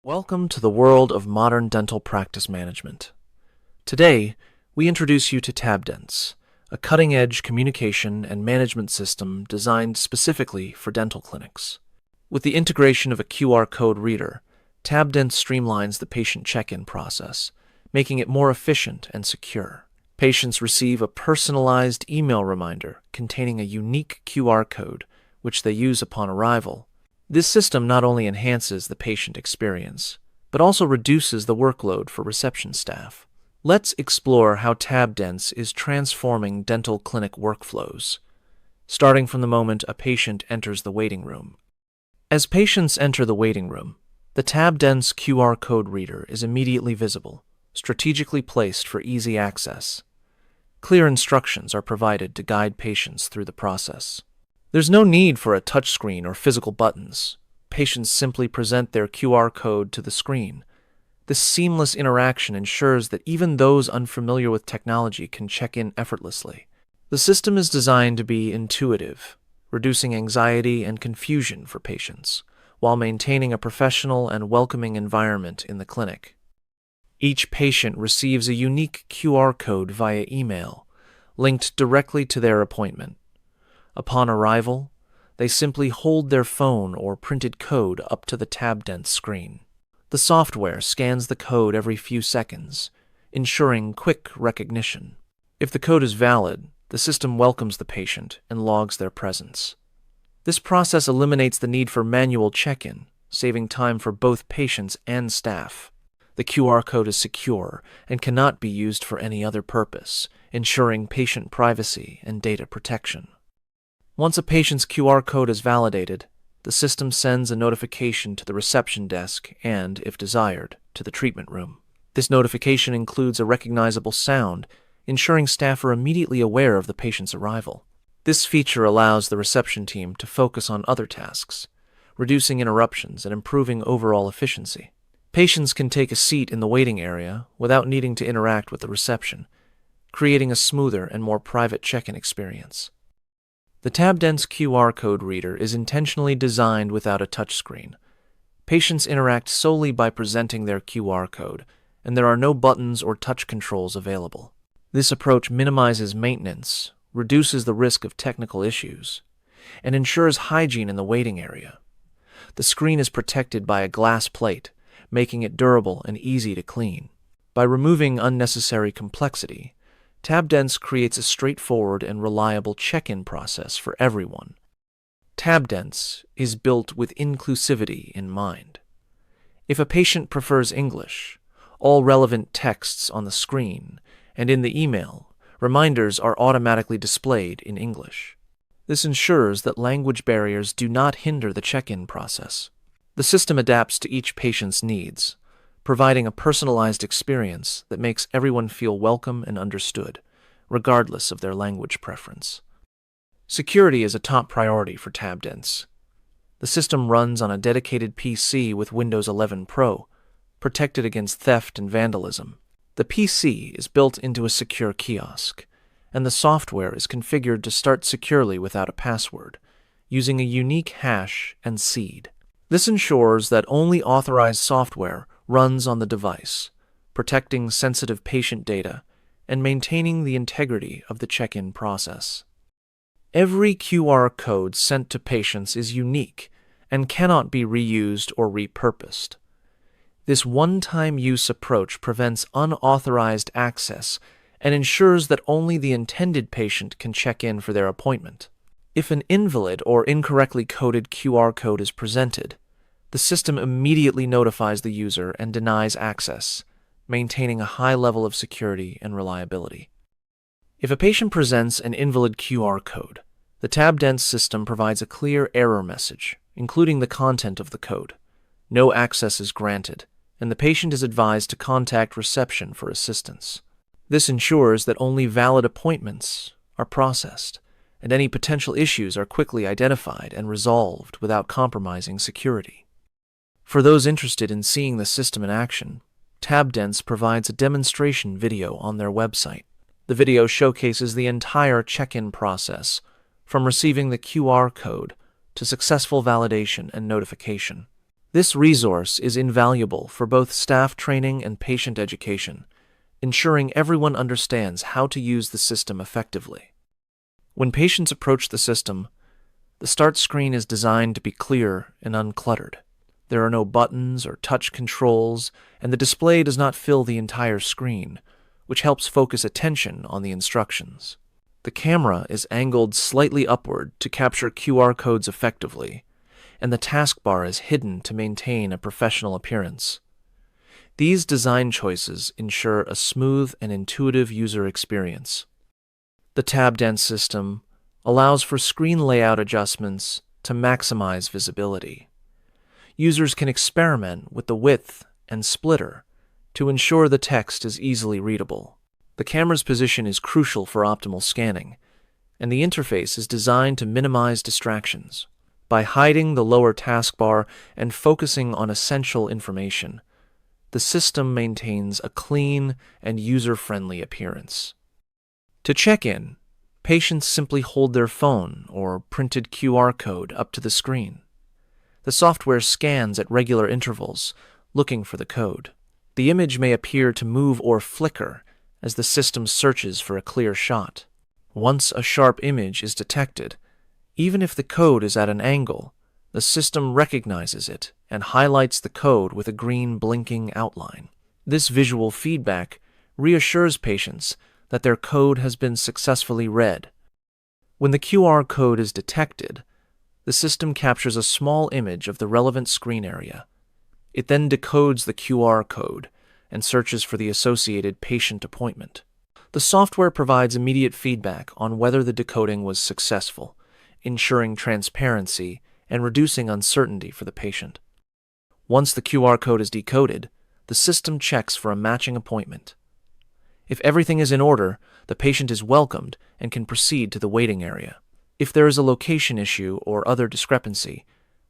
Welcome to the world of modern dental practice management. Today, we introduce you to TabDents, a cutting-edge communication and management system designed specifically for dental clinics. With the integration of a QR code reader, TabDents streamlines the patient check-in process, making it more efficient and secure. Patients receive a personalized email reminder containing a unique QR code, which they use upon arrival. This system not only enhances the patient experience, but also reduces the workload for reception staff. Let's explore how TabDents is transforming dental clinic workflows, starting from the moment a patient enters the waiting room. As patients enter the waiting room, the TabDents QR code reader is immediately visible, strategically placed for easy access. Clear instructions are provided to guide patients through the process. There's no need for a touchscreen or physical buttons. Patients simply present their QR code to the screen. This seamless interaction ensures that even those unfamiliar with technology can check in effortlessly. The system is designed to be intuitive, reducing anxiety and confusion for patients, while maintaining a professional and welcoming environment in the clinic. Each patient receives a unique QR code via email, linked directly to their appointment. Upon arrival, they simply hold their phone or printed code up to the TabDents screen. The software scans the code every few seconds, ensuring quick recognition. If the code is valid, the system welcomes the patient and logs their presence. This process eliminates the need for manual check-in, saving time for both patients and staff. The QR code is secure and cannot be used for any other purpose, ensuring patient privacy and data protection. Once a patient's QR code is validated, the system sends a notification to the reception desk and, if desired, to the treatment room. This notification includes a recognizable sound, ensuring staff are immediately aware of the patient's arrival. This feature allows the reception team to focus on other tasks, reducing interruptions and improving overall efficiency. Patients can take a seat in the waiting area without needing to interact with the reception, creating a smoother and more private check-in experience. The TabDents QR code reader is intentionally designed without a touchscreen. Patients interact solely by presenting their QR code, and there are no buttons or touch controls available. This approach minimizes maintenance, reduces the risk of technical issues, and ensures hygiene in the waiting area. The screen is protected by a glass plate, making it durable and easy to clean. By removing unnecessary complexity, TabDents creates a straightforward and reliable check-in process for everyone. TabDents is built with inclusivity in mind. If a patient prefers English, all relevant texts on the screen and in the email, reminders are automatically displayed in English. This ensures that language barriers do not hinder the check-in process. The system adapts to each patient's needs, providing a personalized experience that makes everyone feel welcome and understood, regardless of their language preference. Security is a top priority for TabDents. The system runs on a dedicated PC with Windows 11 Pro, protected against theft and vandalism. The PC is built into a secure kiosk, and the software is configured to start securely without a password, using a unique hash and seed. This ensures that only authorized software runs on the device, protecting sensitive patient data and maintaining the integrity of the check-in process. Every QR code sent to patients is unique and cannot be reused or repurposed. This one-time use approach prevents unauthorized access and ensures that only the intended patient can check in for their appointment. If an invalid or incorrectly coded QR code is presented, the system immediately notifies the user and denies access, maintaining a high level of security and reliability. If a patient presents an invalid QR code, the TabDents system provides a clear error message, including the content of the code. No access is granted, and the patient is advised to contact reception for assistance. This ensures that only valid appointments are processed, and any potential issues are quickly identified and resolved without compromising security. For those interested in seeing the system in action, TabDents provides a demonstration video on their website. The video showcases the entire check-in process, from receiving the QR code to successful validation and notification. This resource is invaluable for both staff training and patient education, ensuring everyone understands how to use the system effectively. When patients approach the system, the start screen is designed to be clear and uncluttered. There are no buttons or touch controls, and the display does not fill the entire screen, which helps focus attention on the instructions. The camera is angled slightly upward to capture QR codes effectively, and the taskbar is hidden to maintain a professional appearance. These design choices ensure a smooth and intuitive user experience. The TabDents system allows for screen layout adjustments to maximize visibility. Users can experiment with the width and splitter to ensure the text is easily readable. The camera's position is crucial for optimal scanning, and the interface is designed to minimize distractions. By hiding the lower taskbar and focusing on essential information, the system maintains a clean and user-friendly appearance. To check in, patients simply hold their phone or printed QR code up to the screen. The software scans at regular intervals, looking for the code. The image may appear to move or flicker as the system searches for a clear shot. Once a sharp image is detected, even if the code is at an angle, the system recognizes it and highlights the code with a green blinking outline. This visual feedback reassures patients that their code has been successfully read. When the QR code is detected, the system captures a small image of the relevant screen area. It then decodes the QR code and searches for the associated patient appointment. The software provides immediate feedback on whether the decoding was successful, ensuring transparency and reducing uncertainty for the patient. Once the QR code is decoded, the system checks for a matching appointment. If everything is in order, the patient is welcomed and can proceed to the waiting area. If there is a location issue or other discrepancy,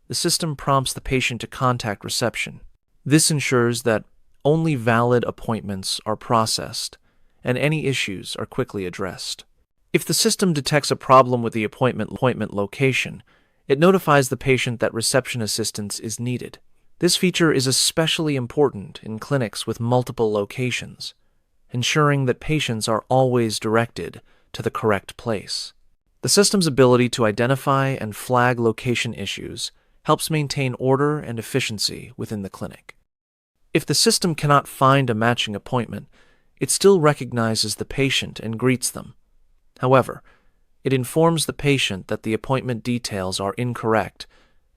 the system prompts the patient to contact reception. This ensures that only valid appointments are processed and any issues are quickly addressed. If the system detects a problem with the appointment location, it notifies the patient that reception assistance is needed. This feature is especially important in clinics with multiple locations, ensuring that patients are always directed to the correct place. The system's ability to identify and flag location issues helps maintain order and efficiency within the clinic. If the system cannot find a matching appointment, it still recognizes the patient and greets them. However, it informs the patient that the appointment details are incorrect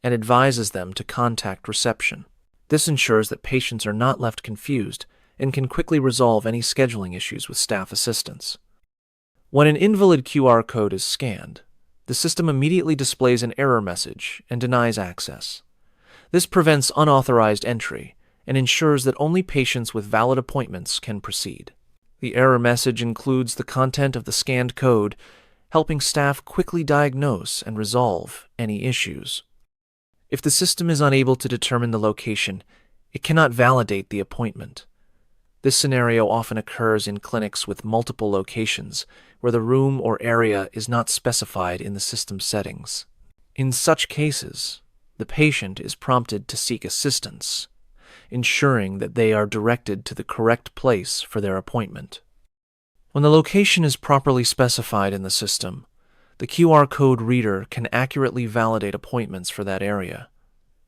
and advises them to contact reception. This ensures that patients are not left confused and can quickly resolve any scheduling issues with staff assistance. When an invalid QR code is scanned, the system immediately displays an error message and denies access. This prevents unauthorized entry and ensures that only patients with valid appointments can proceed. The error message includes the content of the scanned code, helping staff quickly diagnose and resolve any issues. If the system is unable to determine the location, it cannot validate the appointment. This scenario often occurs in clinics with multiple locations, where the room or area is not specified in the system settings. In such cases, the patient is prompted to seek assistance, ensuring that they are directed to the correct place for their appointment. When the location is properly specified in the system, the QR code reader can accurately validate appointments for that area.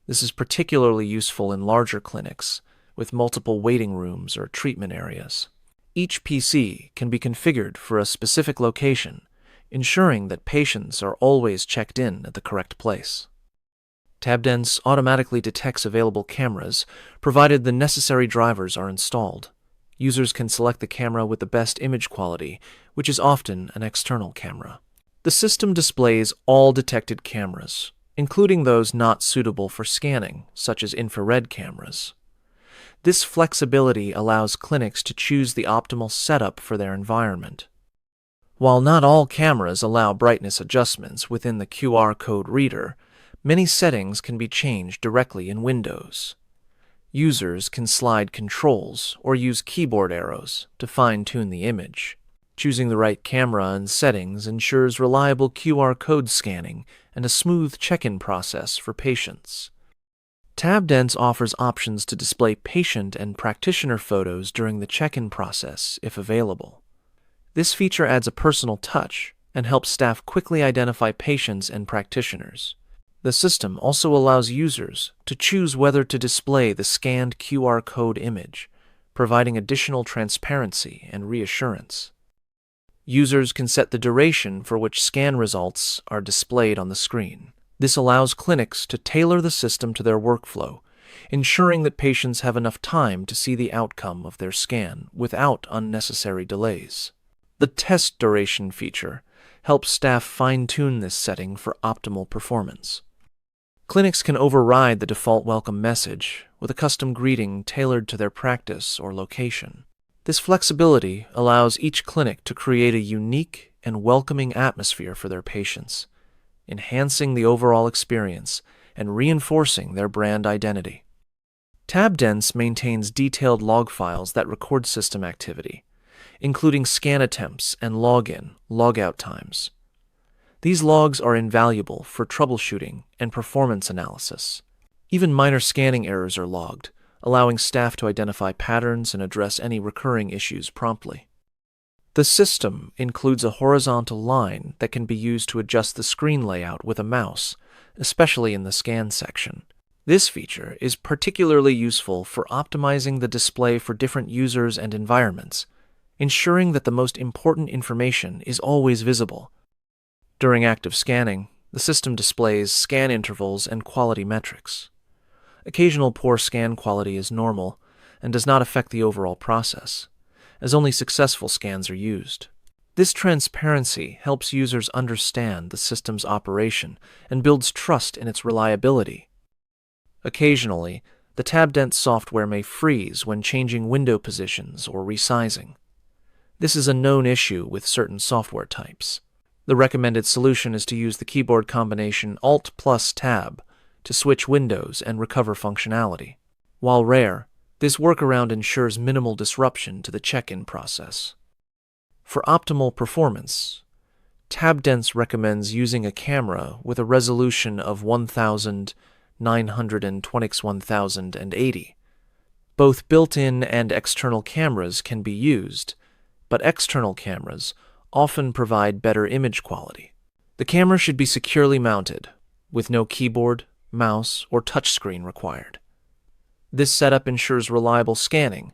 This is particularly useful in larger clinics with multiple waiting rooms or treatment areas. Each PC can be configured for a specific location, ensuring that patients are always checked in at the correct place. TabDents automatically detects available cameras, provided the necessary drivers are installed. Users can select the camera with the best image quality, which is often an external camera. The system displays all detected cameras, including those not suitable for scanning, such as infrared cameras. This flexibility allows clinics to choose the optimal setup for their environment. While not all cameras allow brightness adjustments within the QR code reader, many settings can be changed directly in Windows. Users can slide controls or use keyboard arrows to fine-tune the image. Choosing the right camera and settings ensures reliable QR code scanning and a smooth check-in process for patients. TabDents offers options to display patient and practitioner photos during the check-in process, if available. This feature adds a personal touch and helps staff quickly identify patients and practitioners. The system also allows users to choose whether to display the scanned QR code image, providing additional transparency and reassurance. Users can set the duration for which scan results are displayed on the screen. This allows clinics to tailor the system to their workflow, ensuring that patients have enough time to see the outcome of their scan without unnecessary delays. The test duration feature helps staff fine-tune this setting for optimal performance. Clinics can override the default welcome message with a custom greeting tailored to their practice or location. This flexibility allows each clinic to create a unique and welcoming atmosphere for their patients, enhancing the overall experience and reinforcing their brand identity. TabDents maintains detailed log files that record system activity, including scan attempts and login/logout times. These logs are invaluable for troubleshooting and performance analysis. Even minor scanning errors are logged, allowing staff to identify patterns and address any recurring issues promptly. The system includes a horizontal line that can be used to adjust the screen layout with a mouse, especially in the scan section. This feature is particularly useful for optimizing the display for different users and environments, ensuring that the most important information is always visible. During active scanning, the system displays scan intervals and quality metrics. Occasional poor scan quality is normal and does not affect the overall process, as only successful scans are used. This transparency helps users understand the system's operation and builds trust in its reliability. Occasionally, the TabDents software may freeze when changing window positions or resizing. This is a known issue with certain software types. The recommended solution is to use the keyboard combination Alt+Tab to switch windows and recover functionality. While rare, this workaround ensures minimal disruption to the check-in process. For optimal performance, TabDents recommends using a camera with a resolution of 1920x1080. Both built-in and external cameras can be used, but external cameras often provide better image quality. The camera should be securely mounted, with no keyboard, mouse, or touchscreen required. This setup ensures reliable scanning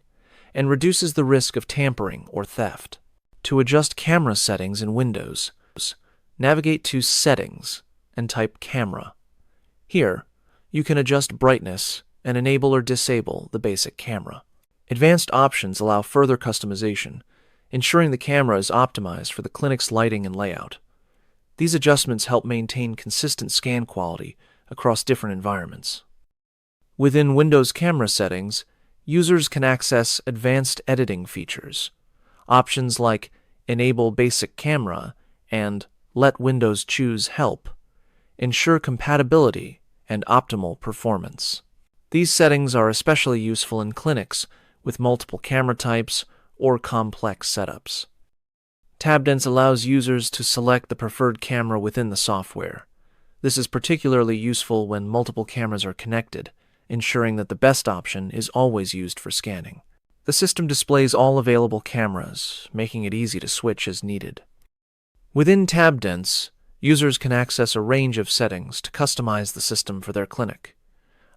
and reduces the risk of tampering or theft. To adjust camera settings in Windows, navigate to Settings and type Camera. Here, you can adjust brightness and enable or disable the basic camera. Advanced options allow further customization, ensuring the camera is optimized for the clinic's lighting and layout. These adjustments help maintain consistent scan quality across different environments. Within Windows camera settings, users can access advanced editing features. Options like Enable Basic Camera and Let Windows Choose Help ensure compatibility and optimal performance. These settings are especially useful in clinics with multiple camera types or complex setups. TabDents allows users to select the preferred camera within the software. This is particularly useful when multiple cameras are connected, ensuring that the best option is always used for scanning. The system displays all available cameras, making it easy to switch as needed. Within TabDents, users can access a range of settings to customize the system for their clinic.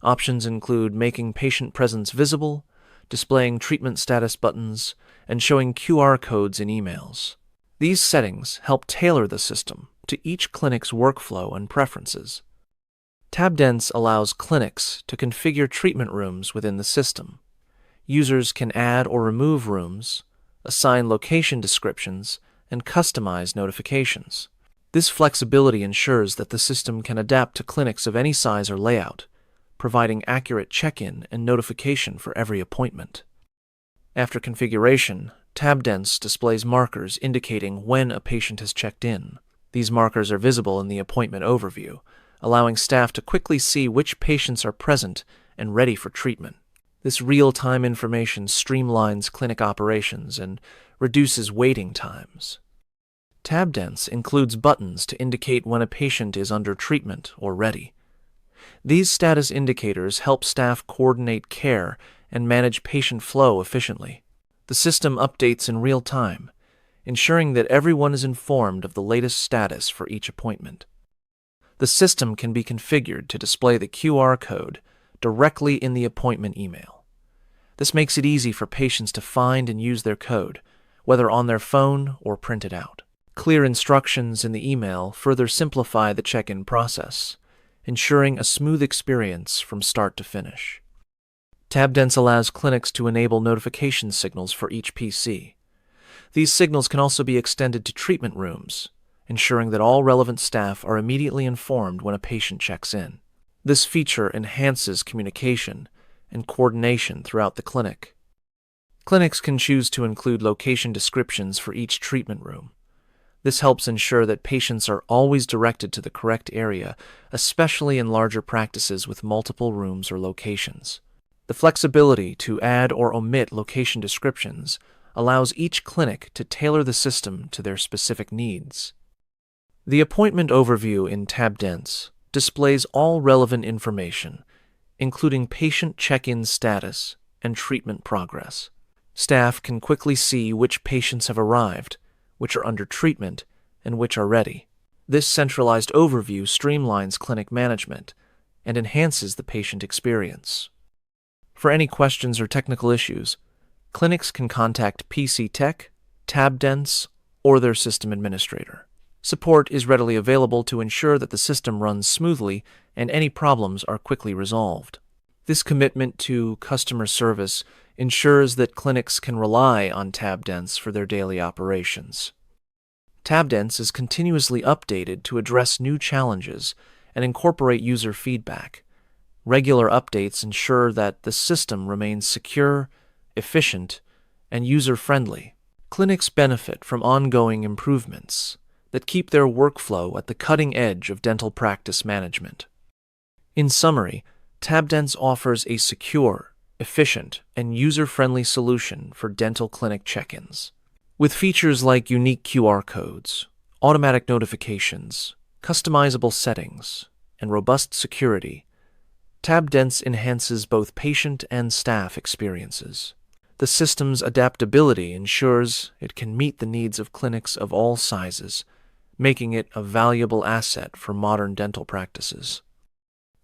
Options include making patient presence visible, displaying treatment status buttons, and showing QR codes in emails. These settings help tailor the system to each clinic's workflow and preferences. TabDents allows clinics to configure treatment rooms within the system. Users can add or remove rooms, assign location descriptions, and customize notifications. This flexibility ensures that the system can adapt to clinics of any size or layout, providing accurate check-in and notification for every appointment. After configuration, TabDents displays markers indicating when a patient has checked in. These markers are visible in the appointment overview, allowing staff to quickly see which patients are present and ready for treatment. This real-time information streamlines clinic operations and reduces waiting times. TabDents includes buttons to indicate when a patient is under treatment or ready. These status indicators help staff coordinate care and manage patient flow efficiently. The system updates in real time, ensuring that everyone is informed of the latest status for each appointment. The system can be configured to display the QR code directly in the appointment email. This makes it easy for patients to find and use their code, whether on their phone or printed out. Clear instructions in the email further simplify the check-in process, ensuring a smooth experience from start to finish. TabDents allows clinics to enable notification signals for each PC. These signals can also be extended to treatment rooms, ensuring that all relevant staff are immediately informed when a patient checks in. This feature enhances communication and coordination throughout the clinic. Clinics can choose to include location descriptions for each treatment room. This helps ensure that patients are always directed to the correct area, especially in larger practices with multiple rooms or locations. The flexibility to add or omit location descriptions allows each clinic to tailor the system to their specific needs. The appointment overview in TabDents displays all relevant information, including patient check-in status and treatment progress. Staff can quickly see which patients have arrived, which are under treatment, and which are ready. This centralized overview streamlines clinic management and enhances the patient experience. For any questions or technical issues, clinics can contact PC Tech, TabDents, or their system administrator. Support is readily available to ensure that the system runs smoothly and any problems are quickly resolved. This commitment to customer service ensures that clinics can rely on TabDents for their daily operations. TabDents is continuously updated to address new challenges and incorporate user feedback. Regular updates ensure that the system remains secure, efficient, and user-friendly. Clinics benefit from ongoing improvements that keep their workflow at the cutting edge of dental practice management. In summary, TabDents offers a secure, efficient, and user-friendly solution for dental clinic check-ins. With features like unique QR codes, automatic notifications, customizable settings, and robust security, TabDents enhances both patient and staff experiences. The system's adaptability ensures it can meet the needs of clinics of all sizes, making it a valuable asset for modern dental practices.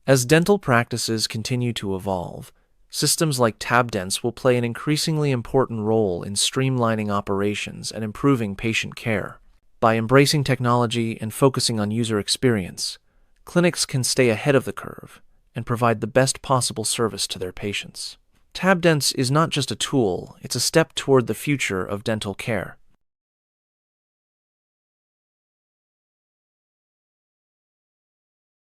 As dental practices continue to evolve, systems like TabDents will play an increasingly important role in streamlining operations and improving patient care. By embracing technology and focusing on user experience, clinics can stay ahead of the curve and provide the best possible service to their patients. TabDents is not just a tool, it's a step toward the future of dental care.